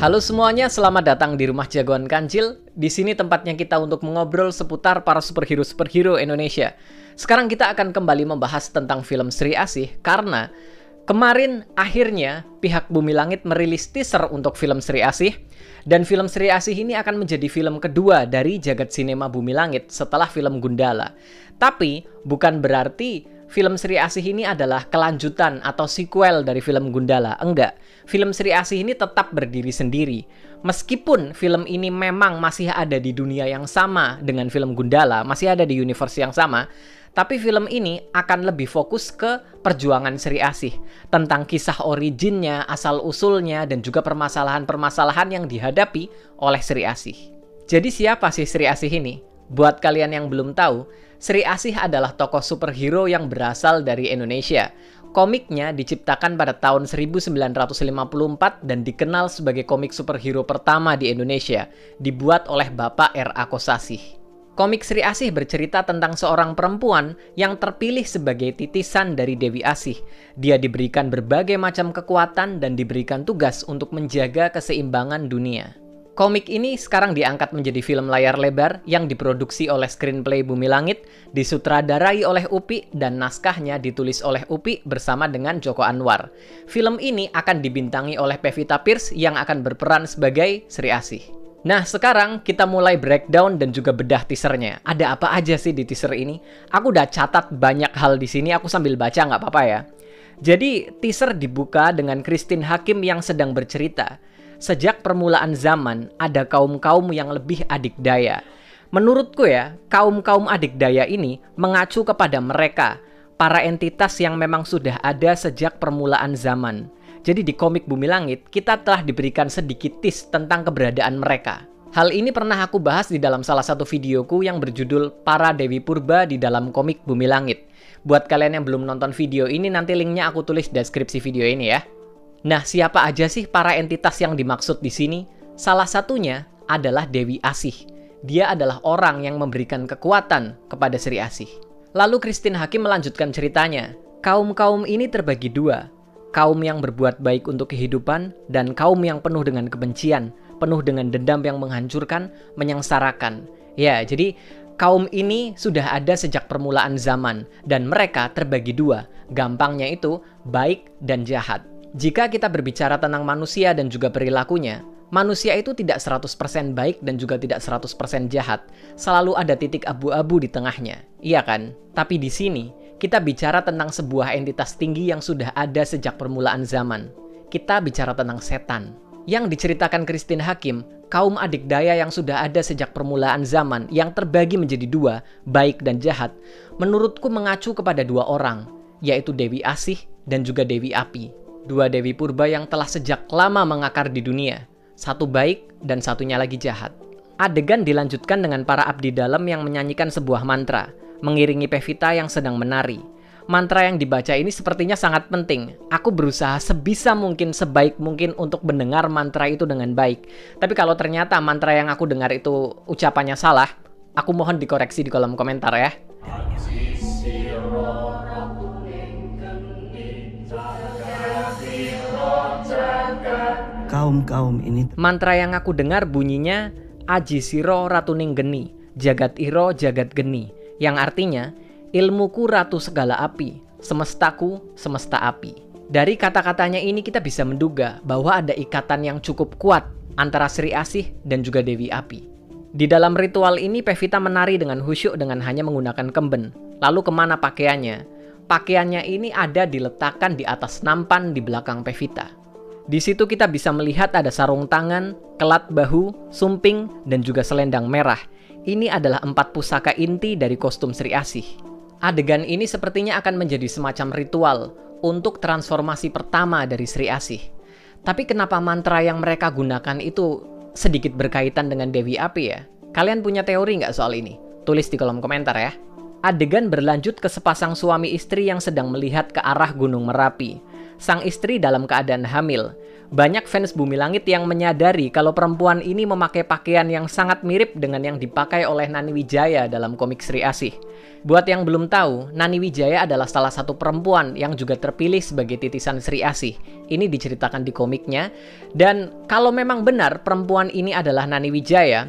Halo semuanya, selamat datang di Rumah Jagoan Kancil. Di sini tempatnya kita untuk mengobrol seputar para superhero Indonesia. Sekarang kita akan kembali membahas tentang film Sri Asih karena kemarin akhirnya pihak Bumi Langit merilis teaser untuk film Sri Asih. Dan film Sri Asih ini akan menjadi film kedua dari jagat sinema Bumi Langit setelah film Gundala. Tapi bukan berarti film Sri Asih ini adalah kelanjutan atau sequel dari film Gundala. Enggak, film Sri Asih ini tetap berdiri sendiri. Meskipun film ini memang masih ada di dunia yang sama dengan film Gundala, masih ada di universe yang sama, tapi film ini akan lebih fokus ke perjuangan Sri Asih, tentang kisah originnya, asal-usulnya, dan juga permasalahan-permasalahan yang dihadapi oleh Sri Asih. Jadi siapa sih Sri Asih ini? Buat kalian yang belum tahu, Sri Asih adalah tokoh superhero yang berasal dari Indonesia. Komiknya diciptakan pada tahun 1954 dan dikenal sebagai komik superhero pertama di Indonesia, dibuat oleh Bapak R.A. Kosasih. Komik Sri Asih bercerita tentang seorang perempuan yang terpilih sebagai titisan dari Dewi Asih. Dia diberikan berbagai macam kekuatan dan diberikan tugas untuk menjaga keseimbangan dunia. Komik ini sekarang diangkat menjadi film layar lebar yang diproduksi oleh Screenplay Bumi Langit, disutradarai oleh Upi, dan naskahnya ditulis oleh Upi bersama dengan Joko Anwar. Film ini akan dibintangi oleh Pevita Pierce yang akan berperan sebagai Sri Asih. Nah, sekarang kita mulai breakdown dan juga bedah teasernya. Ada apa aja sih di teaser ini? Aku udah catat banyak hal di sini, aku sambil baca nggak apa-apa ya. Jadi, teaser dibuka dengan Christine Hakim yang sedang bercerita. Sejak permulaan zaman, ada kaum-kaum yang lebih adikdaya. Menurutku ya, kaum-kaum adikdaya ini mengacu kepada mereka, para entitas yang memang sudah ada sejak permulaan zaman. Jadi di komik Bumi Langit, kita telah diberikan sedikit tease tentang keberadaan mereka. Hal ini pernah aku bahas di dalam salah satu videoku yang berjudul Para Dewi Purba di dalam komik Bumi Langit. Buat kalian yang belum nonton video ini, nanti linknya aku tulis di deskripsi video ini ya. Nah, siapa aja sih para entitas yang dimaksud di sini? Salah satunya adalah Dewi Asih. Dia adalah orang yang memberikan kekuatan kepada Sri Asih. Lalu Christine Hakim melanjutkan ceritanya. Kaum-kaum ini terbagi dua. Kaum yang berbuat baik untuk kehidupan dan kaum yang penuh dengan kebencian, penuh dengan dendam yang menghancurkan, menyengsarakan. Ya, jadi kaum ini sudah ada sejak permulaan zaman dan mereka terbagi dua. Gampangnya itu baik dan jahat. Jika kita berbicara tentang manusia dan juga perilakunya, manusia itu tidak 100% baik dan juga tidak 100% jahat. Selalu ada titik abu-abu di tengahnya. Iya kan? Tapi di sini, kita bicara tentang sebuah entitas tinggi yang sudah ada sejak permulaan zaman. Kita bicara tentang setan. Yang diceritakan Christine Hakim, kaum adikdaya yang sudah ada sejak permulaan zaman yang terbagi menjadi dua, baik dan jahat, menurutku mengacu kepada dua orang, yaitu Dewi Asih dan juga Dewi Api. Dua Dewi Purba yang telah sejak lama mengakar di dunia. Satu baik dan satunya lagi jahat. Adegan dilanjutkan dengan para abdi dalam yang menyanyikan sebuah mantra, mengiringi Pevita yang sedang menari. Mantra yang dibaca ini sepertinya sangat penting. Aku berusaha sebisa mungkin, sebaik mungkin untuk mendengar mantra itu dengan baik. Tapi kalau ternyata mantra yang aku dengar itu ucapannya salah, aku mohon dikoreksi di kolom komentar ya. Kaum-kaum ini. Mantra yang aku dengar bunyinya Aji Siro Ratuning Geni, Jagat Iro Jagat Geni, yang artinya ilmuku ratu segala api, semestaku semesta api. Dari kata-katanya ini kita bisa menduga bahwa ada ikatan yang cukup kuat antara Sri Asih dan juga Dewi Api. Di dalam ritual ini Pevita menari dengan khusyuk dengan hanya menggunakan kemben. Lalu kemana pakaiannya? Pakaiannya ini ada diletakkan di atas nampan di belakang Pevita. Di situ kita bisa melihat ada sarung tangan, kelat bahu, sumping, dan juga selendang merah. Ini adalah 4 pusaka inti dari kostum Sri Asih. Adegan ini sepertinya akan menjadi semacam ritual untuk transformasi pertama dari Sri Asih. Tapi kenapa mantra yang mereka gunakan itu sedikit berkaitan dengan Dewi Api ya? Kalian punya teori nggak soal ini? Tulis di kolom komentar ya. Adegan berlanjut ke sepasang suami istri yang sedang melihat ke arah Gunung Merapi. sang istri dalam keadaan hamil. Banyak fans Bumi Langit yang menyadari kalau perempuan ini memakai pakaian yang sangat mirip dengan yang dipakai oleh Nani Wijaya dalam komik Sri Asih. Buat yang belum tahu, Nani Wijaya adalah salah satu perempuan yang juga terpilih sebagai titisan Sri Asih. Ini diceritakan di komiknya. Dan kalau memang benar perempuan ini adalah Nani Wijaya,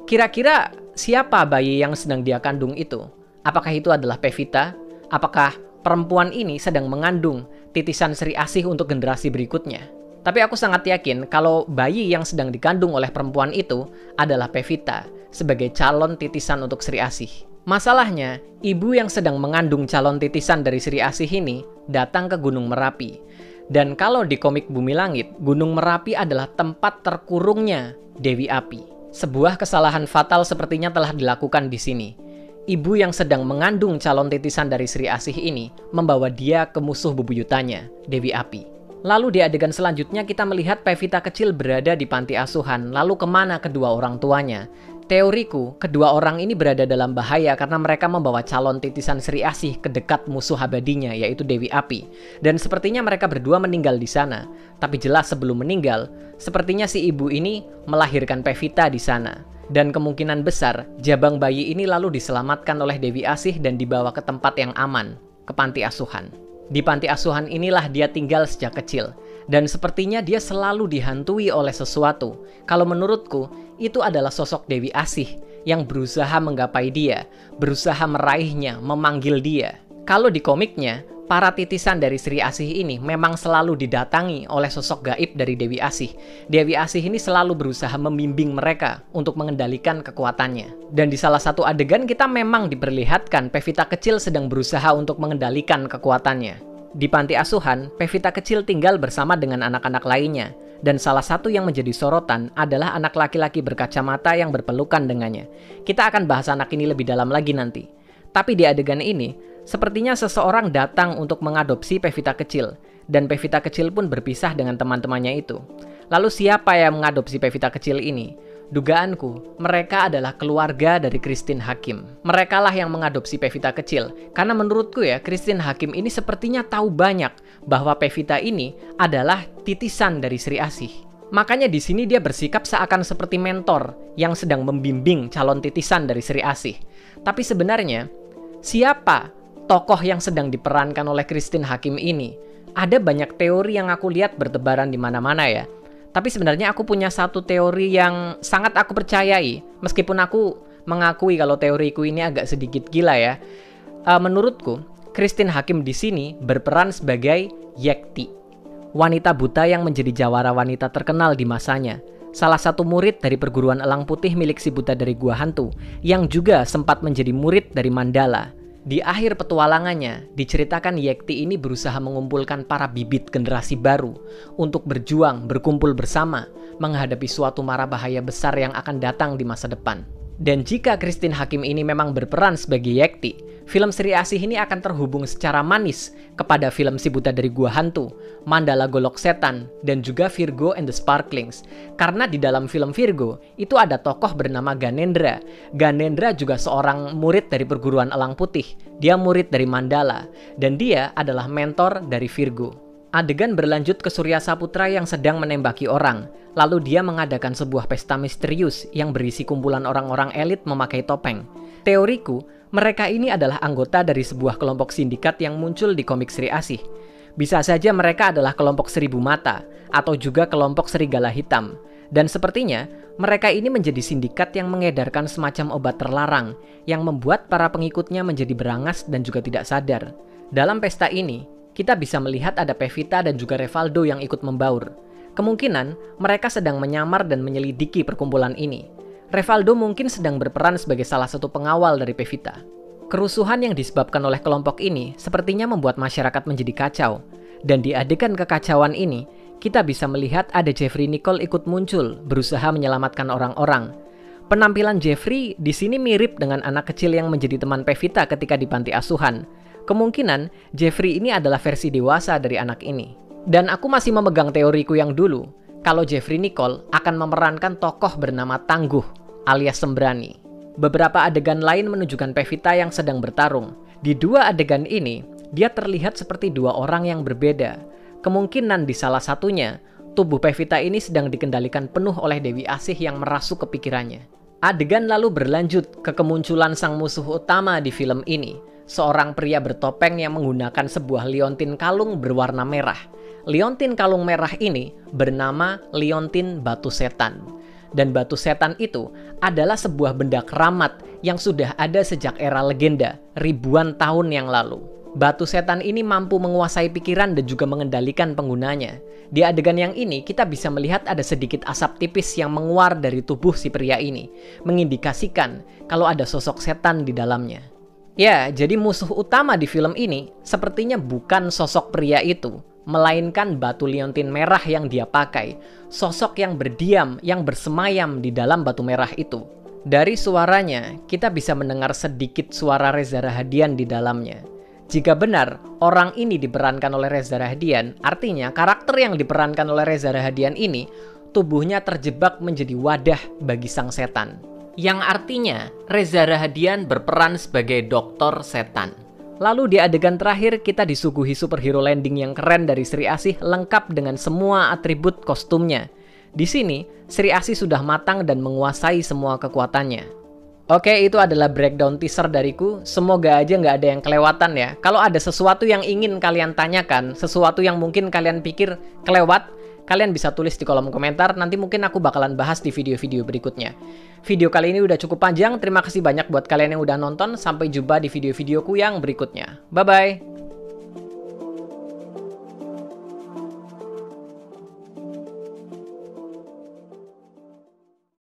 kira-kira siapa bayi yang sedang dia kandung itu? Apakah itu adalah Pevita? Apakah perempuan ini sedang mengandung titisan Sri Asih untuk generasi berikutnya? Tapi aku sangat yakin kalau bayi yang sedang dikandung oleh perempuan itu adalah Pevita sebagai calon titisan untuk Sri Asih. Masalahnya, ibu yang sedang mengandung calon titisan dari Sri Asih ini datang ke Gunung Merapi. Dan kalau di komik Bumi Langit, Gunung Merapi adalah tempat terkurungnya Dewi Api. Sebuah kesalahan fatal sepertinya telah dilakukan di sini. Ibu yang sedang mengandung calon titisan dari Sri Asih ini membawa dia ke musuh bebuyutannya, Dewi Api. Lalu di adegan selanjutnya kita melihat Pevita kecil berada di panti asuhan. Lalu kemana kedua orang tuanya? Teoriku, kedua orang ini berada dalam bahaya karena mereka membawa calon titisan Sri Asih ke dekat musuh abadinya, yaitu Dewi Api. Dan sepertinya mereka berdua meninggal di sana. Tapi jelas sebelum meninggal, sepertinya si ibu ini melahirkan Pevita di sana. Dan kemungkinan besar, jabang bayi ini lalu diselamatkan oleh Dewi Asih dan dibawa ke tempat yang aman, ke panti asuhan. Di panti asuhan inilah dia tinggal sejak kecil. Dan sepertinya dia selalu dihantui oleh sesuatu. Kalau menurutku, itu adalah sosok Dewi Asih yang berusaha menggapai dia, berusaha meraihnya, memanggil dia. Kalau di komiknya, para titisan dari Sri Asih ini memang selalu didatangi oleh sosok gaib dari Dewi Asih. Dewi Asih ini selalu berusaha membimbing mereka untuk mengendalikan kekuatannya. Dan di salah satu adegan kita memang diperlihatkan Pevita kecil sedang berusaha untuk mengendalikan kekuatannya. Di panti asuhan, Pevita kecil tinggal bersama dengan anak-anak lainnya. Dan salah satu yang menjadi sorotan adalah anak laki-laki berkacamata yang berpelukan dengannya. Kita akan bahas anak ini lebih dalam lagi nanti. Tapi di adegan ini, sepertinya seseorang datang untuk mengadopsi Pevita kecil. Dan Pevita kecil pun berpisah dengan teman-temannya itu. Lalu siapa yang mengadopsi Pevita kecil ini? Dugaanku, mereka adalah keluarga dari Christine Hakim. Merekalah yang mengadopsi Pevita kecil. Karena menurutku ya, Christine Hakim ini sepertinya tahu banyak bahwa Pevita ini adalah titisan dari Sri Asih. Makanya di sini dia bersikap seakan seperti mentor yang sedang membimbing calon titisan dari Sri Asih. Tapi sebenarnya, siapa tokoh yang sedang diperankan oleh Christine Hakim ini? Ada banyak teori yang aku lihat bertebaran di mana-mana ya. Tapi sebenarnya aku punya satu teori yang sangat aku percayai. Meskipun aku mengakui kalau teoriku ini agak sedikit gila ya. Menurutku, Christine Hakim di sini berperan sebagai Yekti. Wanita buta yang menjadi jawara wanita terkenal di masanya. Salah satu murid dari perguruan Elang Putih milik si buta dari Gua Hantu. Yang juga sempat menjadi murid dari Mandala. Di akhir petualangannya, diceritakan Yekti ini berusaha mengumpulkan para bibit generasi baru untuk berjuang, berkumpul bersama, menghadapi suatu mara bahaya besar yang akan datang di masa depan. Dan jika Christine Hakim ini memang berperan sebagai Yekti, film Sri Asih ini akan terhubung secara manis kepada film Si Buta dari Gua Hantu, Mandala Golok Setan, dan juga Virgo and the Sparklings. Karena di dalam film Virgo, itu ada tokoh bernama Ganendra. Ganendra juga seorang murid dari perguruan Elang Putih. Dia murid dari Mandala, dan dia adalah mentor dari Virgo. Adegan berlanjut ke Surya Saputra yang sedang menembaki orang. Lalu dia mengadakan sebuah pesta misterius yang berisi kumpulan orang-orang elit memakai topeng. Teoriku, mereka ini adalah anggota dari sebuah kelompok sindikat yang muncul di komik Sri Asih. Bisa saja mereka adalah kelompok Seribu Mata, atau juga kelompok Serigala Hitam. Dan sepertinya, mereka ini menjadi sindikat yang mengedarkan semacam obat terlarang, yang membuat para pengikutnya menjadi berangas dan juga tidak sadar. Dalam pesta ini, kita bisa melihat ada Pevita dan juga Revaldo yang ikut membaur. Kemungkinan mereka sedang menyamar dan menyelidiki perkumpulan ini. Revaldo mungkin sedang berperan sebagai salah satu pengawal dari Pevita. Kerusuhan yang disebabkan oleh kelompok ini sepertinya membuat masyarakat menjadi kacau. Dan di adegan kekacauan ini, kita bisa melihat ada Jeffrey Nicole ikut muncul, berusaha menyelamatkan orang-orang. Penampilan Jeffrey di sini mirip dengan anak kecil yang menjadi teman Pevita ketika di panti asuhan. Kemungkinan Jeffrey ini adalah versi dewasa dari anak ini. Dan aku masih memegang teoriku yang dulu, kalau Jeffrey Nicole akan memerankan tokoh bernama Tangguh alias Sembrani. Beberapa adegan lain menunjukkan Pevita yang sedang bertarung. Di dua adegan ini, dia terlihat seperti dua orang yang berbeda. Kemungkinan di salah satunya, tubuh Pevita ini sedang dikendalikan penuh oleh Dewi Asih yang merasuk ke pikirannya. Adegan lalu berlanjut ke kemunculan sang musuh utama di film ini, seorang pria bertopeng yang menggunakan sebuah liontin kalung berwarna merah. Liontin kalung merah ini bernama liontin batu setan. Dan batu setan itu adalah sebuah benda keramat yang sudah ada sejak era legenda, ribuan tahun yang lalu. Batu setan ini mampu menguasai pikiran dan juga mengendalikan penggunanya. Di adegan yang ini, kita bisa melihat ada sedikit asap tipis yang menguar dari tubuh si pria ini, mengindikasikan kalau ada sosok setan di dalamnya. Ya, jadi musuh utama di film ini sepertinya bukan sosok pria itu, melainkan batu liontin merah yang dia pakai, sosok yang berdiam, yang bersemayam di dalam batu merah itu. Dari suaranya, kita bisa mendengar sedikit suara Reza Rahadian di dalamnya. Jika benar, orang ini diperankan oleh Reza Rahadian, artinya karakter yang diperankan oleh Reza Rahadian ini, tubuhnya terjebak menjadi wadah bagi sang setan. Yang artinya, Reza Rahadian berperan sebagai dokter setan. Lalu di adegan terakhir, kita disuguhi superhero landing yang keren dari Sri Asih lengkap dengan semua atribut kostumnya. Di sini, Sri Asih sudah matang dan menguasai semua kekuatannya. Oke, itu adalah breakdown teaser dariku. Semoga aja nggak ada yang kelewatan ya. Kalau ada sesuatu yang ingin kalian tanyakan, sesuatu yang mungkin kalian pikir kelewat, kalian bisa tulis di kolom komentar. Nanti mungkin aku bakalan bahas di video-video berikutnya. Video kali ini udah cukup panjang. Terima kasih banyak buat kalian yang udah nonton. Sampai jumpa di video-videoku yang berikutnya. Bye-bye!